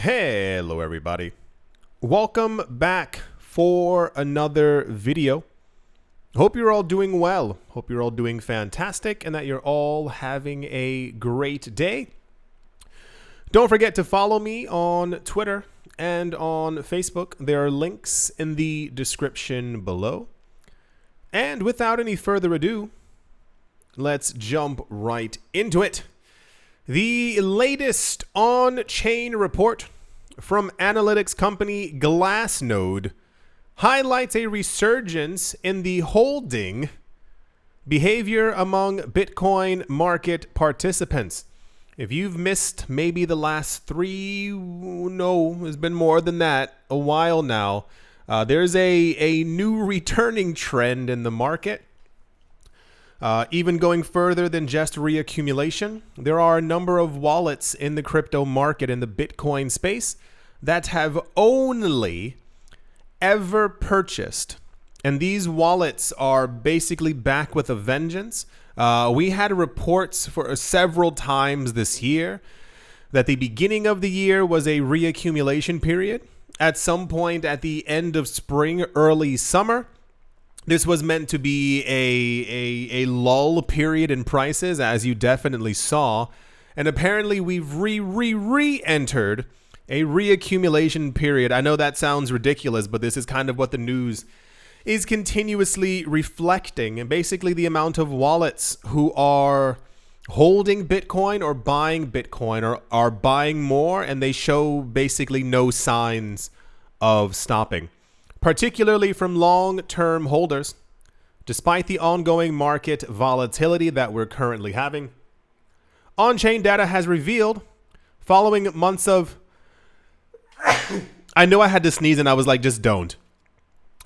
Hello everybody, welcome back for another video. Hope you're all doing well, hope you're all doing fantastic, and that you're all having a great day. Don't forget to follow me on Twitter and on Facebook. There are links in the description below. And without any further ado, let's jump right into it. The latest on-chain report from analytics company Glassnode highlights a resurgence in the holding behavior among Bitcoin market participants. If you've missed maybe the last it's been more than that, a while now, there's a new returning trend in the market. Even going further than just reaccumulation, there are a number of wallets in the crypto market, in the Bitcoin space, that have only ever purchased. And these wallets are basically back with a vengeance. We had reports for several times this year that the beginning of the year was a reaccumulation period. At some point at the end of spring, early summer, this was meant to be a lull period in prices, as you definitely saw. And apparently we've re-entered a reaccumulation period. I know that sounds ridiculous, but this is kind of what the news is continuously reflecting. And basically the amount of wallets who are holding Bitcoin or buying Bitcoin or are buying more, and they show basically no signs of stopping, particularly from long-term holders. Despite the ongoing market volatility that we're currently having, on-chain data has revealed, following months of I know I had to sneeze and I was like, just don't.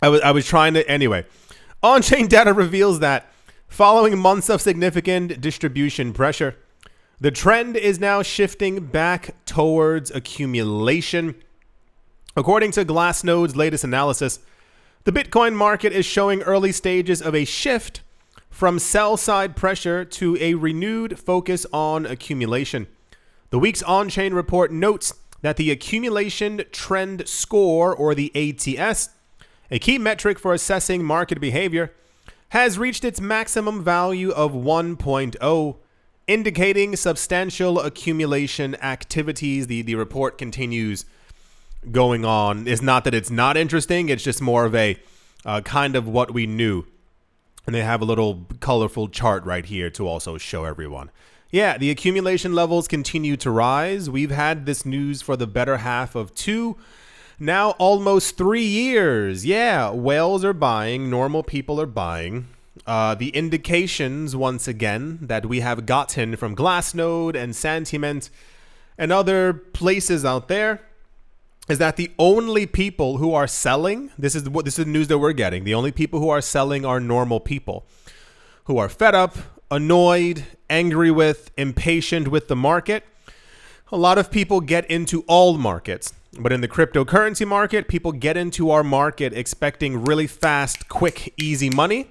I was trying to anyway. On-chain data reveals that following months of significant distribution pressure, the trend is now shifting back towards accumulation. According to Glassnode's latest analysis, the Bitcoin market is showing early stages of a shift from sell-side pressure to a renewed focus on accumulation. The week's on-chain report notes that the accumulation trend score, or the ATS, a key metric for assessing market behavior, has reached its maximum value of 1.0, indicating substantial accumulation activities. The report continues going on. It's not that it's not interesting, it's just more of a kind of what we knew. And they have a little colorful chart right here to also show everyone. Yeah, the accumulation levels continue to rise. We've had this news for the better half of 2, now almost 3 years. Yeah, whales are buying, normal people are buying. The indications, once again, that we have gotten from Glassnode and Sentiment and other places out there is that the only people who are selling, this is the news that we're getting, the only people who are selling are normal people who are fed up, annoyed, angry with, impatient with the market. A lot of people get into all markets, but in the cryptocurrency market, people get into our market expecting really fast, quick, easy money.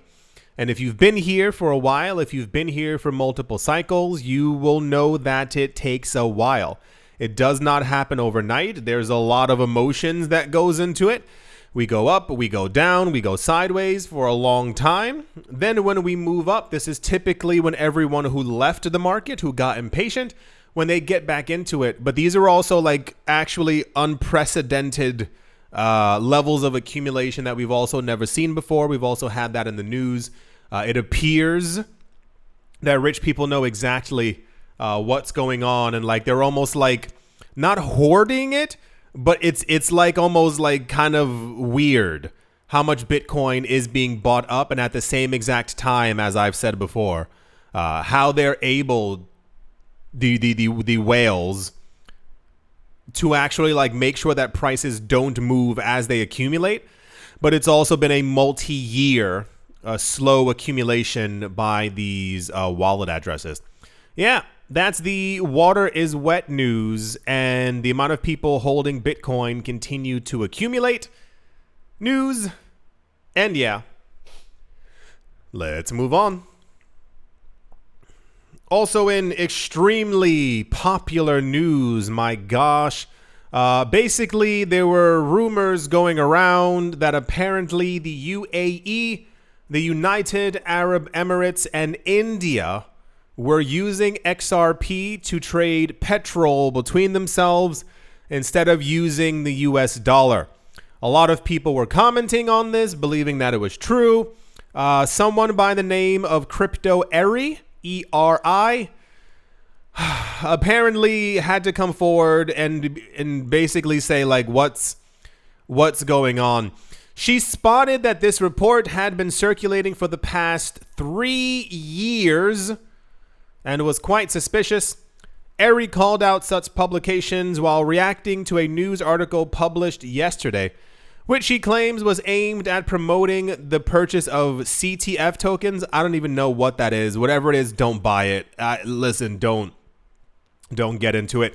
And if you've been here for a while, if you've been here for multiple cycles, you will know that it takes a while. It does not happen overnight. There's a lot of emotions that goes into it. We go up, we go down, we go sideways for a long time. Then when we move up, this is typically when everyone who left the market, who got impatient, when they get back into it. But these are also like actually unprecedented levels of accumulation that we've also never seen before. We've also had that in the news. It appears that rich people know exactly what's going on, and like they're almost like not hoarding it, but it's like almost like kind of weird how much Bitcoin is being bought up, and at the same exact time, as I've said before, how they're able, the whales, to actually like make sure that prices don't move as they accumulate. But it's also been a multi-year slow accumulation by these wallet addresses. Yeah, that's the water is wet news, and the amount of people holding Bitcoin continue to accumulate news. And yeah, let's move on. Also in extremely popular news, my gosh, Basically, there were rumors going around that apparently the UAE, the United Arab Emirates, and India were using XRP to trade petrol between themselves instead of using the US dollar. A lot of people were commenting on this, believing that it was true. Someone by the name of Crypto Eri, E-R-I, apparently had to come forward and basically say, like, what's going on. She spotted that this report had been circulating for the past 3 years and was quite suspicious. Eri called out such publications while reacting to a news article published yesterday, which she claims was aimed at promoting the purchase of CTF tokens. I don't even know what that is. Whatever it is, don't buy it. Listen, don't get into it.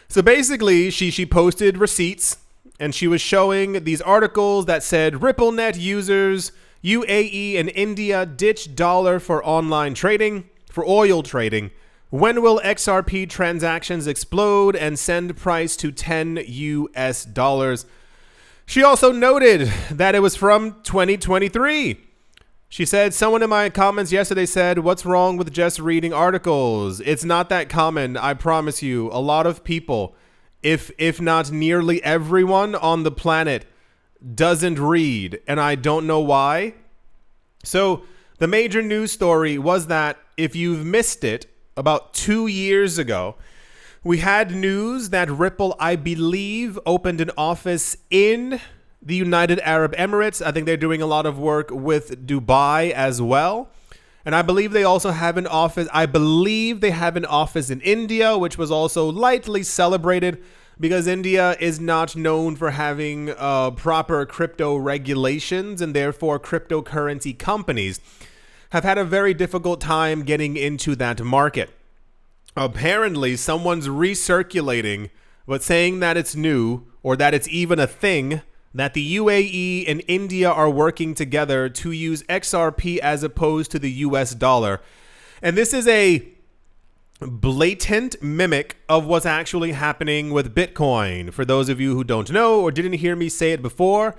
So basically, she posted receipts, and she was showing these articles that said RippleNet users, UAE and India ditch dollar for online trading, for oil trading. When will XRP transactions explode and send price to $10? She also noted that it was from 2023. She said, someone in my comments yesterday said, what's wrong with just reading articles? It's not that common, I promise you. A lot of people, if not nearly everyone on the planet, doesn't read, and I don't know why. So the major news story was that, if you've missed it, about 2 years ago, we had news that Ripple, I believe, opened an office in the United Arab Emirates. I think they're doing a lot of work with Dubai as well. And I believe they also have an office. I believe they have an office in India, which was also lightly celebrated because India is not known for having proper crypto regulations, and therefore cryptocurrency companies have had a very difficult time getting into that market. Apparently, someone's recirculating, but saying that it's new or that it's even a thing, that the UAE and India are working together to use XRP as opposed to the US dollar. And this is a blatant mimic of what's actually happening with Bitcoin. For those of you who don't know or didn't hear me say it before,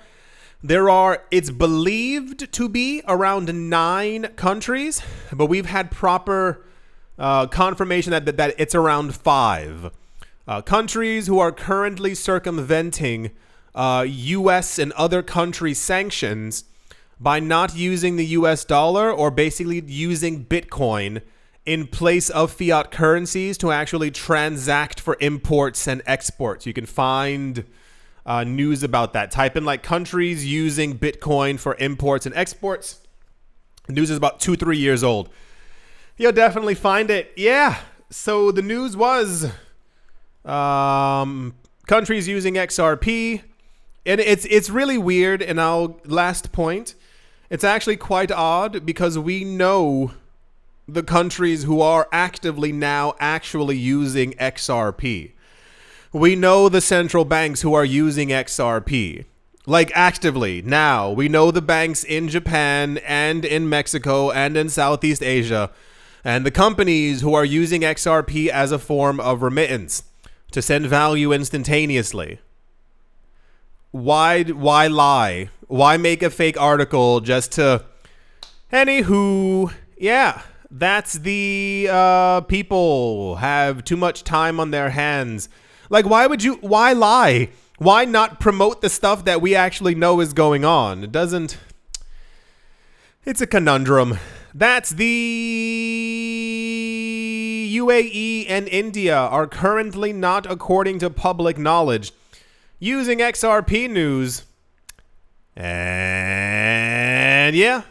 it's believed to be around 9 countries, but we've had proper confirmation that it's around 5 countries who are currently circumventing U.S. and other country sanctions by not using the U.S. dollar, or basically using Bitcoin in place of fiat currencies to actually transact for imports and exports. You can find news about that. Type in like countries using Bitcoin for imports and exports. News is about 2-3 years old. You'll definitely find it. Yeah. So the news was countries using XRP. And it's really weird. And last point, it's actually quite odd because we know the countries who are actively now actually using XRP. We know the central banks who are using XRP. Like actively now. We know the banks in Japan and in Mexico and in Southeast Asia. And the companies who are using XRP as a form of remittance to send value instantaneously. Why lie? Why make a fake article just to... Anywho, yeah, that's the people have too much time on their hands. Like, why lie? Why not promote the stuff that we actually know is going on? It's a conundrum. That's the UAE and India are currently not, according to public knowledge, using XRP news. And yeah,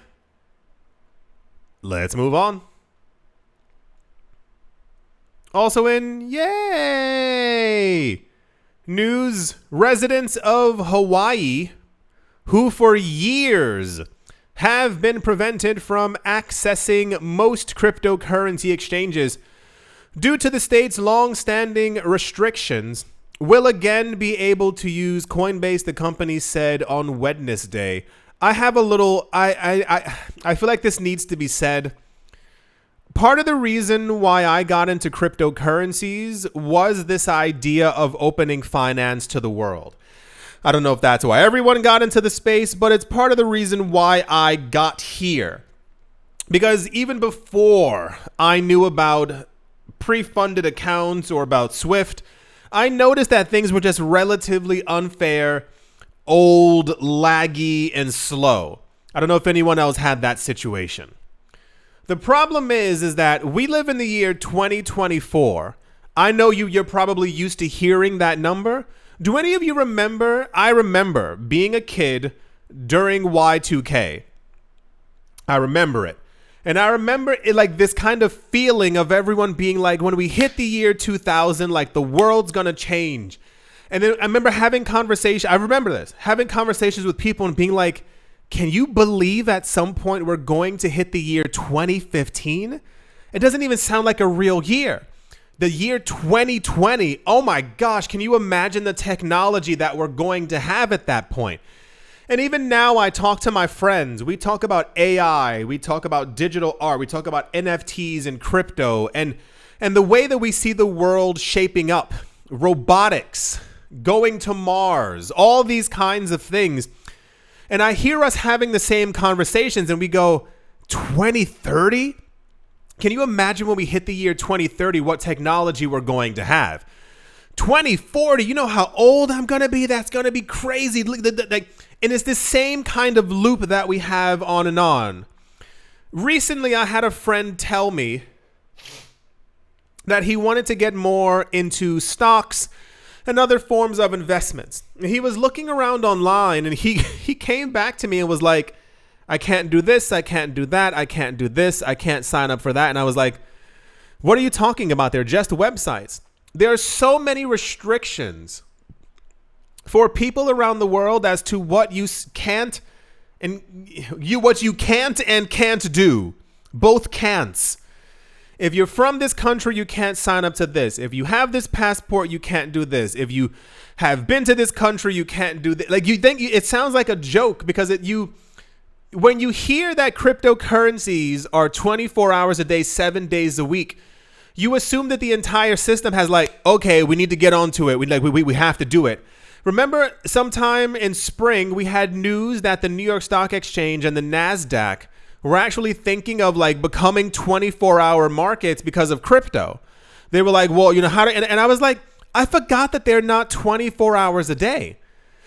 let's move on. Also in yay news, residents of Hawaii who for years have been prevented from accessing most cryptocurrency exchanges due to the state's long-standing restrictions will again be able to use Coinbase, the company said on Wednesday. I have a little... I feel like this needs to be said. part of the reason why I got into cryptocurrencies was this idea of opening finance to the world. I don't know if that's why everyone got into the space, but it's part of the reason why I got here. Because even before I knew about pre-funded accounts or about Swift, I noticed that things were just relatively unfair, old, laggy, and slow. I don't know if anyone else had that situation. The problem is that we live in the year 2024. I know you're probably used to hearing that number. Do any of you remember? I remember being a kid during Y2K. I remember it. And I remember it like this kind of feeling of everyone being like, when we hit the year 2000, like the world's going to change. And then I remember having conversations. I remember this, having conversations with people and being like, can you believe at some point we're going to hit the year 2015? It doesn't even sound like a real year. The year 2020, oh my gosh, can you imagine the technology that we're going to have at that point? And even now I talk to my friends, we talk about AI, we talk about digital art, we talk about NFTs and crypto and the way that we see the world shaping up, robotics, going to Mars, all these kinds of things. And I hear us having the same conversations and we go, 2030? Can you imagine when we hit the year 2030, what technology we're going to have? 2040, you know how old I'm going to be? That's going to be crazy. And it's the same kind of loop that we have on and on. Recently, I had a friend tell me that he wanted to get more into stocks and other forms of investments. He was looking around online and he came back to me and was like, I can't do this, I can't do that, I can't do this, I can't sign up for that. And I was like, what are you talking about? They're just websites. There are so many restrictions for people around the world as to what you can't and what you can't and can't do. Both can'ts. If you're from this country, you can't sign up to this. If you have this passport, you can't do this. If you have been to this country, you can't do this. Like, you think it sounds like a joke because when you hear that cryptocurrencies are 24 hours a day, 7 days a week, you assume that the entire system has like, okay, we need to get onto it. We have to do it. Remember sometime in spring, we had news that the New York Stock Exchange and the NASDAQ were actually thinking of like becoming 24-hour markets because of crypto. They were like, well, you know, and I was like, I forgot that they're not 24 hours a day,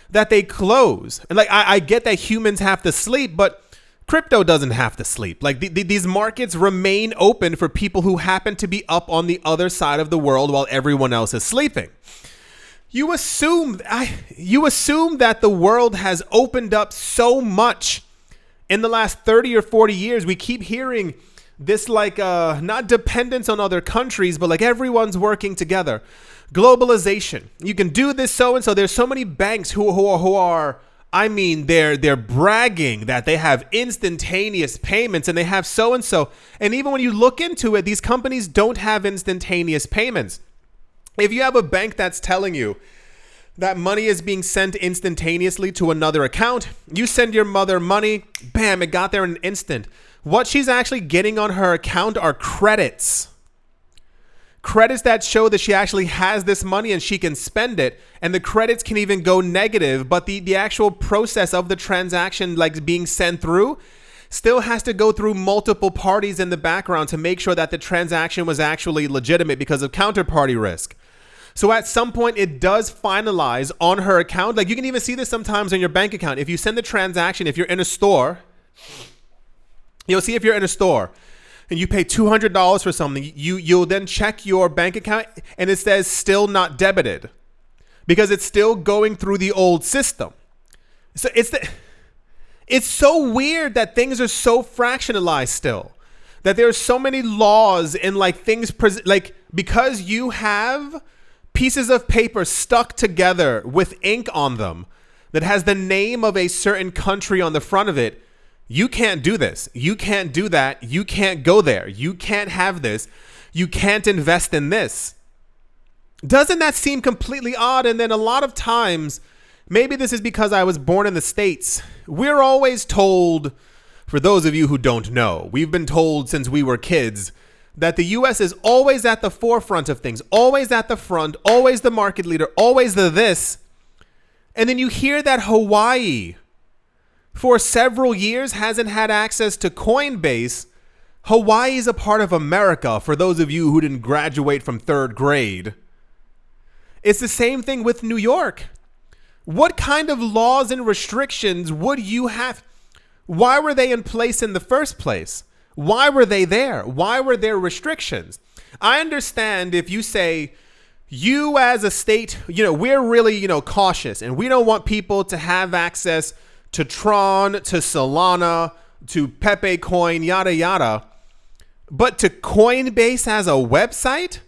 that they close. And like, I get that humans have to sleep, but crypto doesn't have to sleep. Like these markets remain open for people who happen to be up on the other side of the world while everyone else is sleeping. You assume that the world has opened up so much in the last 30 or 40 years. We keep hearing this like not dependence on other countries, but like everyone's working together. Globalization. You can do this so and so. There's so many banks who are I mean, they're bragging that they have instantaneous payments and they have so and so. And even when you look into it, these companies don't have instantaneous payments. If you have a bank that's telling you that money is being sent instantaneously to another account, you send your mother money, bam, it got there in an instant. What she's actually getting on her account are credits. Credits that show that she actually has this money and she can spend it. And the credits can even go negative, but the actual process of the transaction like being sent through still has to go through multiple parties in the background to make sure that the transaction was actually legitimate because of counterparty risk. So at some point it does finalize on her account. Like you can even see this sometimes on your bank account. If you send the transaction, if you're in a store, you'll see if you're in a store and you pay $200 for something, you'll then check your bank account and it says still not debited because it's still going through the old system. So it's so weird that things are so fractionalized still, that there's so many laws and like things like because you have pieces of paper stuck together with ink on them that has the name of a certain country on the front of it. You can't do this. You can't do that. You can't go there. You can't have this. You can't invest in this. Doesn't that seem completely odd? And then a lot of times, maybe this is because I was born in the States. We're always told, for those of you who don't know, we've been told since we were kids, that the US is always at the forefront of things, always at the front, always the market leader, always the this. And then you hear that Hawaii for several years hasn't had access to Coinbase. Hawaii is a part of America, for those of you who didn't graduate from 3rd grade. It's the same thing with New York. What kind of laws and restrictions would you have? Why were they in place in the first place? Why were they there? Why were there restrictions? I understand if you say, you as a state, we're really, cautious, and we don't want people to have access to Tron, to Solana, to Pepe Coin, yada, yada. But to Coinbase as a website?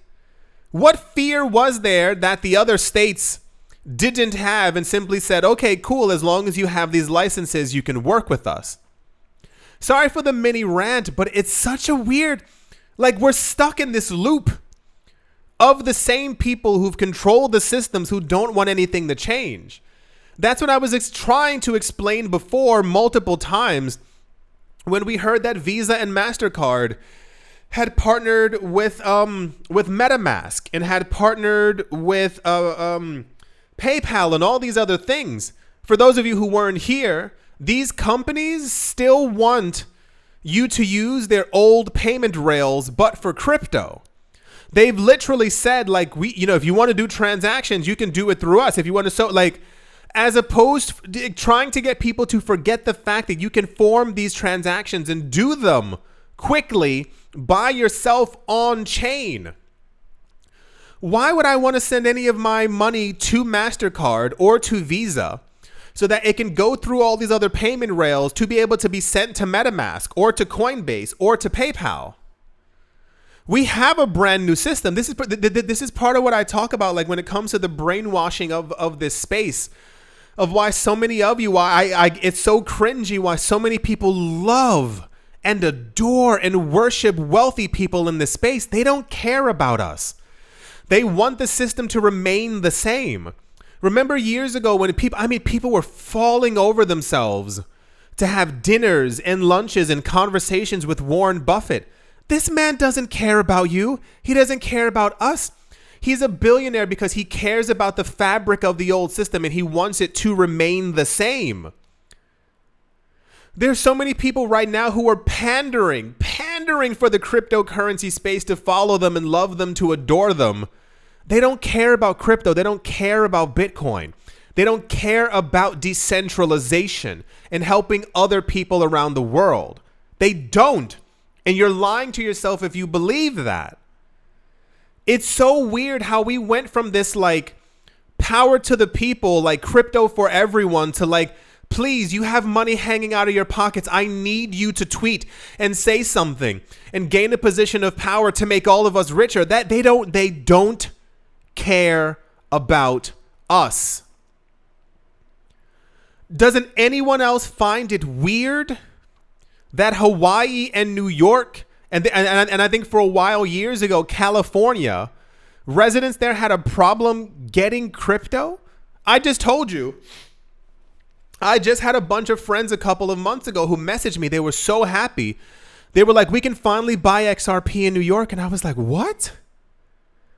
What fear was there that the other states didn't have and simply said, okay, cool, as long as you have these licenses, you can work with us? Sorry for the mini rant, but it's such a weird, we're stuck in this loop of the same people who've controlled the systems who don't want anything to change. That's what I was trying to explain before multiple times when we heard that Visa and MasterCard had partnered with MetaMask and had partnered with PayPal and all these other things. For those of you who weren't here, these companies still want you to use their old payment rails, but for crypto. They've literally said, if you want to do transactions, you can do it through us. If you want to, as opposed to trying to get people to forget the fact that you can form these transactions and do them quickly by yourself on chain. Why would I want to send any of my money to MasterCard or to Visa so that it can go through all these other payment rails to be able to be sent to MetaMask or to Coinbase or to PayPal? We have a brand new system. This is part of what I talk about, when it comes to the brainwashing of this space, of why so many of you, it's so cringy, why so many people love and adore and worship wealthy people in this space. They don't care about us. They want the system to remain the same. Remember years ago when people were falling over themselves to have dinners and lunches and conversations with Warren Buffett. This man doesn't care about you. He doesn't care about us. He's a billionaire because he cares about the fabric of the old system and he wants it to remain the same. There's so many people right now who are pandering for the cryptocurrency space to follow them and love them, to adore them. They don't care about crypto. They don't care about Bitcoin. They don't care about decentralization and helping other people around the world. They don't. And you're lying to yourself if you believe that. It's so weird how we went from this power to the people, crypto for everyone, to please, you have money hanging out of your pockets. I need you to tweet and say something and gain a position of power to make all of us richer. That they don't care about us. Doesn't anyone else find it weird that Hawaii and New York, and I think for a while years ago, California, residents there had a problem getting crypto? I just told you. I just had a bunch of friends a couple of months ago who messaged me. They were so happy. They were like, we can finally buy XRP in New York. And I was like, what?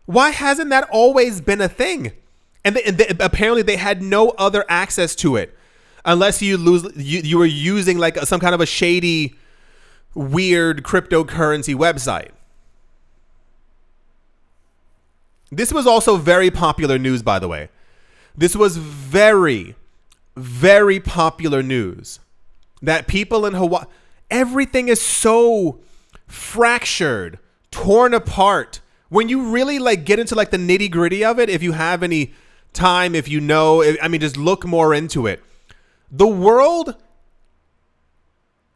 Why hasn't that always been a thing? And apparently they had no other access to it unless you were using some kind of a shady, weird cryptocurrency website. This was also very popular news, by the way. This was very, very popular news that people in Hawaii, everything is so fractured, torn apart. When you really get into the nitty gritty of it, if you have any time, if you know, just look more into it. The world,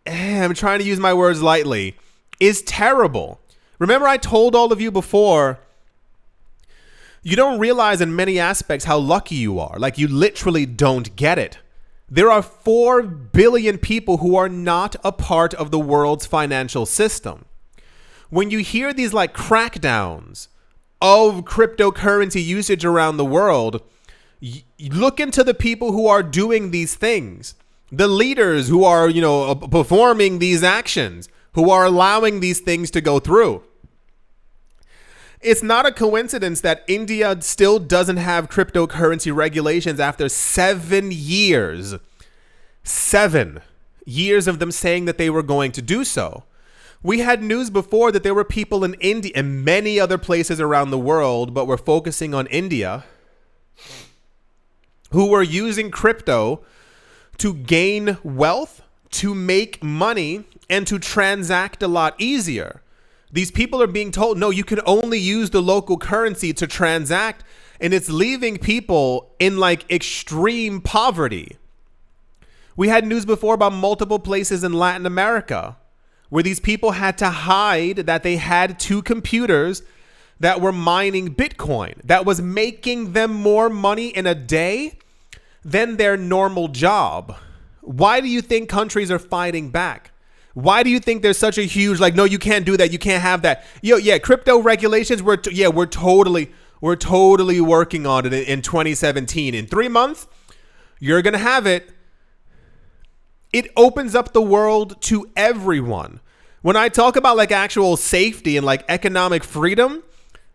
I'm trying to use my words lightly, is terrible. Remember I told all of you before, you don't realize in many aspects how lucky you are. You literally don't get it. There are 4 billion people who are not a part of the world's financial system. When you hear these crackdowns of cryptocurrency usage around the world, look into the people who are doing these things. The leaders who are, performing these actions, who are allowing these things to go through. It's not a coincidence that India still doesn't have cryptocurrency regulations after 7 years. 7 years of them saying that they were going to do so. We had news before that there were people in India and many other places around the world, but we're focusing on India, who were using crypto to gain wealth, to make money, and to transact a lot easier. These people are being told, no, you can only use the local currency to transact, and it's leaving people in like extreme poverty. We had news before about multiple places in Latin America where these people had to hide that they had 2 computers that were mining Bitcoin, that was making them more money in a day than their normal job. Why do you think countries are fighting back? Why do you think there's such a huge, like, no, you can't do that, you can't have that? Yeah, crypto regulations, we're totally working on it in 2017. In 3 months, you're gonna have it. It opens up the world to everyone. When I talk about like actual safety and like economic freedom,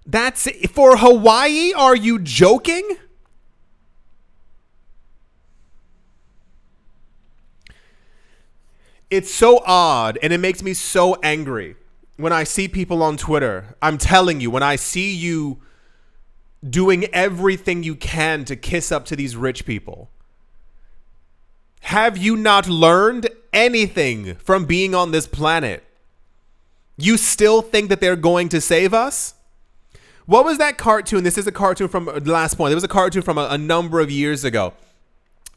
that's it. For Hawaii, are you joking? It's so odd, and it makes me so angry when I see people on Twitter. I'm telling you, when I see you doing everything you can to kiss up to these rich people. Have you not learned anything from being on this planet? You still think that they're going to save us? What was that cartoon? This is a cartoon from last point. There was a cartoon from a number of years ago.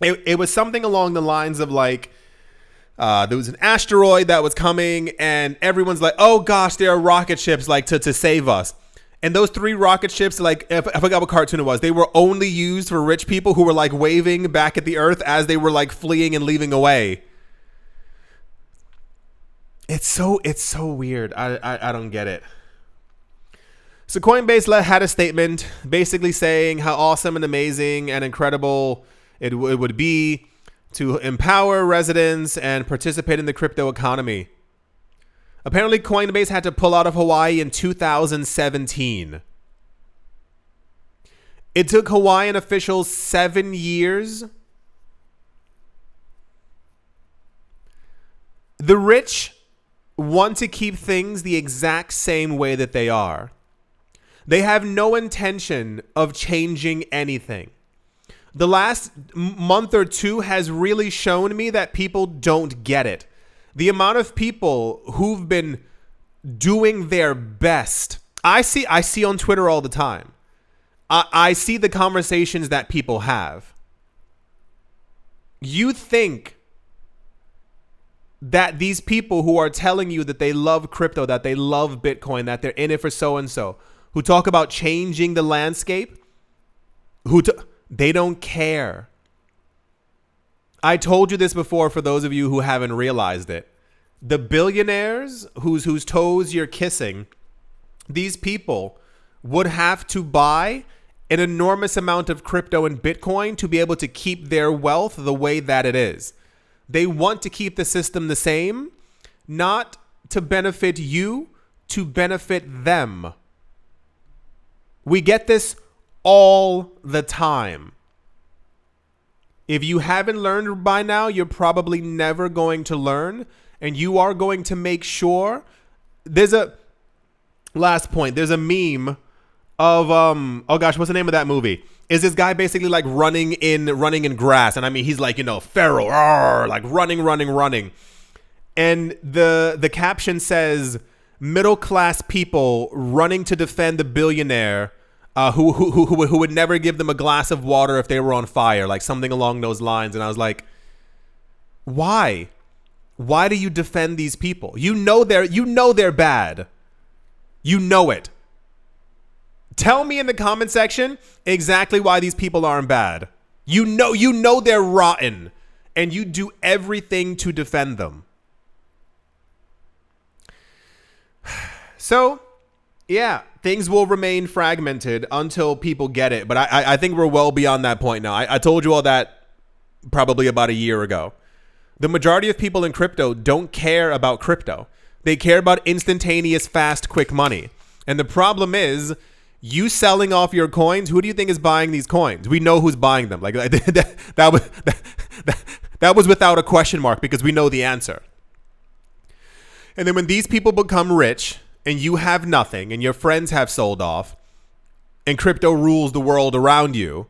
It was something along the lines of like, there was an asteroid that was coming and everyone's like, oh gosh, there are rocket ships like to save us. And those 3 rocket ships, like, I forgot what cartoon it was. They were only used for rich people who were like waving back at the earth as they were like fleeing and leaving away. It's so weird. I don't get it. So Coinbase had a statement basically saying how awesome and amazing and incredible it would be to empower residents and participate in the crypto economy. Apparently, Coinbase had to pull out of Hawaii in 2017. It took Hawaiian officials 7 years. The rich want to keep things the exact same way that they are. They have no intention of changing anything. The last month or 2 has really shown me that people don't get it. The amount of people who've been doing their best, I see on Twitter all the time. I see the conversations that people have. You think that these people who are telling you that they love crypto, that they love Bitcoin, that they're in it for so-and-so, who talk about changing the landscape, they don't care. I told you this before for those of you who haven't realized it. The billionaires whose toes you're kissing, these people would have to buy an enormous amount of crypto and Bitcoin to be able to keep their wealth the way that it is. They want to keep the system the same, not to benefit you, to benefit them. We get this all the time. If you haven't learned by now, you're probably never going to learn, and you are going to make sure. There's a last point. There's a meme of oh gosh, what's the name of that movie? Is this guy basically like running in grass, and I mean he's like, feral, like running, and the caption says middle class people running to defend the billionaire who would never give them a glass of water if they were on fire, like something along those lines. And I was like, why? Why do you defend these people? You know they're bad. You know it. Tell me in the comment section exactly why these people aren't bad. You know they're rotten, and you do everything to defend them. So, yeah, things will remain fragmented until people get it. But I think we're well beyond that point now. I told you all that probably about a year ago. The majority of people in crypto don't care about crypto. They care about instantaneous, fast, quick money. And the problem is, you selling off your coins, who do you think is buying these coins? We know who's buying them. Like that was without a question mark, because we know the answer. And then when these people become rich and you have nothing and your friends have sold off and crypto rules the world around you,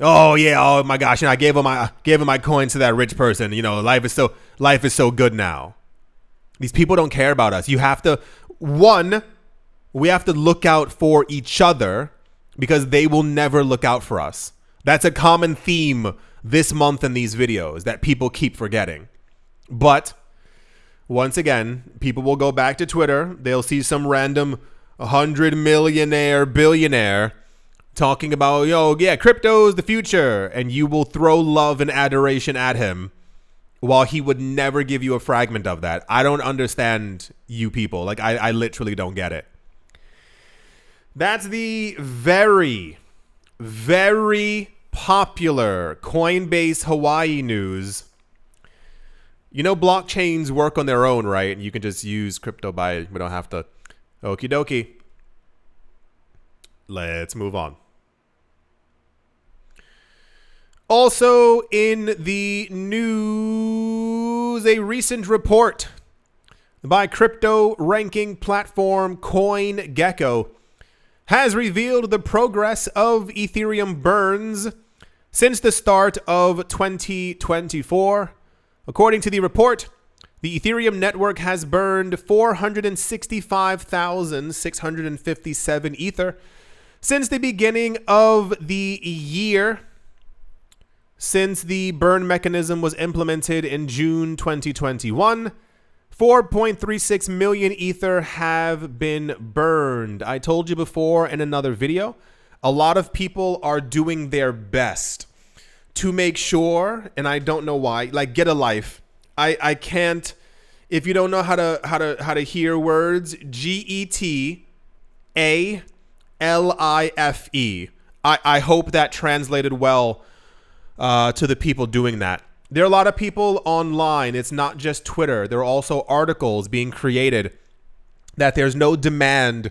oh yeah, oh my gosh, I gave him my coins to that rich person. Life is so good now. These people don't care about us. We have to look out for each other, because they will never look out for us. That's a common theme this month in these videos that people keep forgetting. But once again, people will go back to Twitter. They'll see some random 100 millionaire billionaire talking about, crypto's the future. And you will throw love and adoration at him, while he would never give you a fragment of that. I don't understand you people. Like, I literally don't get it. That's the very, very popular Coinbase Hawaii news. Blockchains work on their own, right? And you can just use crypto by it. We don't have to. Okie dokie. Let's move on. Also in the news, a recent report by crypto ranking platform CoinGecko has revealed the progress of Ethereum Burns since the start of 2024. According to the report, the Ethereum network has burned 465,657 Ether since the beginning of the year. Since the burn mechanism was implemented in June 2021, 4.36 million Ether have been burned. I told you before in another video, a lot of people are doing their best to make sure, and I don't know why, like, get a life. I can't, if you don't know how to hear words, GETALIFE. I hope that translated well to the people doing that. There are a lot of people online. It's not just Twitter. There are also articles being created that there's no demand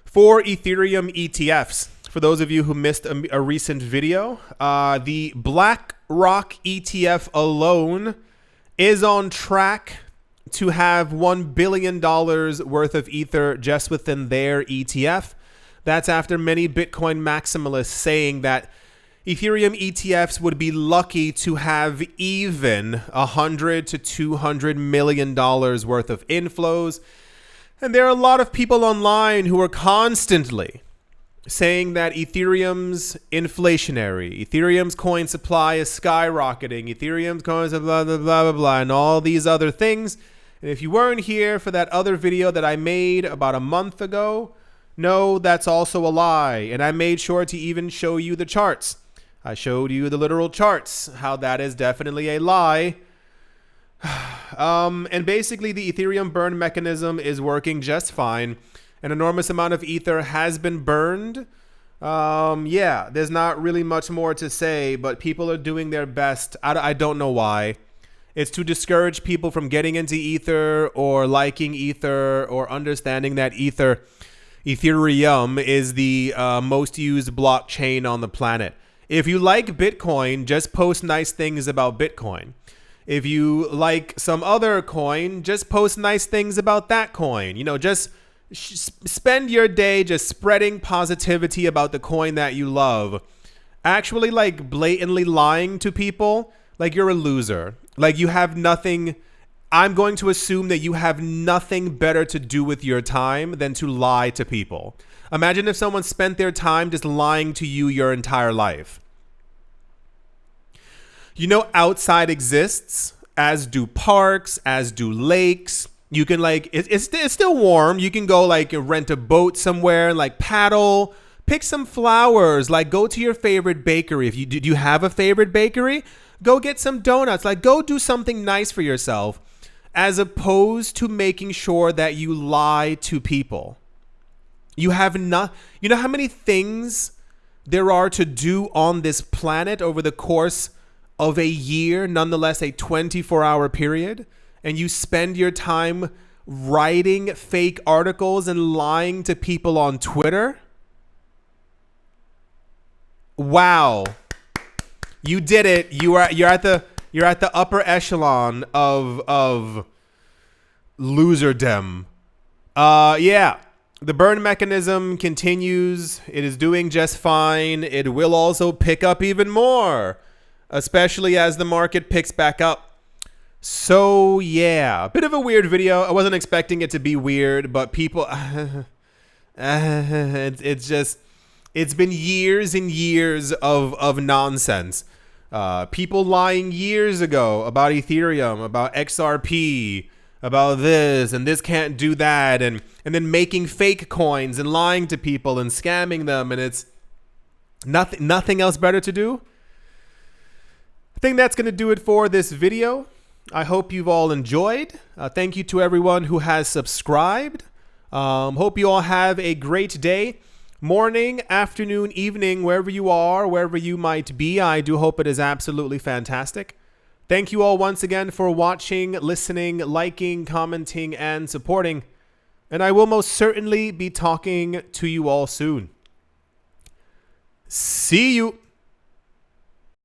for Ethereum ETFs. For those of you who missed a recent video, the BlackRock ETF alone is on track to have $1 billion worth of Ether just within their ETF. That's after many Bitcoin maximalists saying that Ethereum ETFs would be lucky to have even $100 to $200 million worth of inflows. And there are a lot of people online who are constantly saying that Ethereum's inflationary, Ethereum's coin supply is skyrocketing, Ethereum's coins are blah, blah, blah, blah, blah, and all these other things. And if you weren't here for that other video that I made about a month ago, no, that's also a lie. And I made sure to even show you the charts. I showed you the literal charts, how that is definitely a lie. And basically the Ethereum burn mechanism is working just fine. An enormous amount of Ether has been burned. Yeah, there's not really much more to say, but people are doing their best. I don't know why. It's to discourage people from getting into Ether or liking Ether or understanding that Ethereum is the most used blockchain on the planet. If you like Bitcoin, just post nice things about Bitcoin. If you like some other coin, just post nice things about that coin. Just spend your day just spreading positivity about the coin that you love. Actually, like, blatantly lying to people, like, you're a loser. Like, you have nothing. I'm going to assume that you have nothing better to do with your time than to lie to people. Imagine if someone spent their time just lying to you your entire life. Outside exists, as do parks, as do lakes. You can, like, it's still warm. You can go, like, rent a boat somewhere and, like, paddle, pick some flowers, like, go to your favorite bakery. Do you have a favorite bakery? Go get some donuts. Like, go do something nice for yourself, as opposed to making sure that you lie to people. You have not. You know how many things there are to do on this planet over the course of a year, nonetheless a 24-hour period, and you spend your time writing fake articles and lying to people on Twitter. Wow. You did it. You're at the upper echelon of loserdom. Yeah. The burn mechanism continues. It is doing just fine. It will also pick up even more, especially as the market picks back up. So yeah, a bit of a weird video. I wasn't expecting it to be weird, but people, it's been years and years of nonsense. People lying years ago about Ethereum, about XRP, about this, and this can't do that, and then making fake coins and lying to people and scamming them, and it's nothing else better to do. I think that's going to do it for this video. I hope you've all enjoyed. Thank you to everyone who has subscribed. Hope you all have a great day, morning, afternoon, evening, wherever you are, wherever you might be. I do hope it is absolutely fantastic. Thank you all once again for watching, listening, liking, commenting, and supporting. And I will most certainly be talking to you all soon. See you.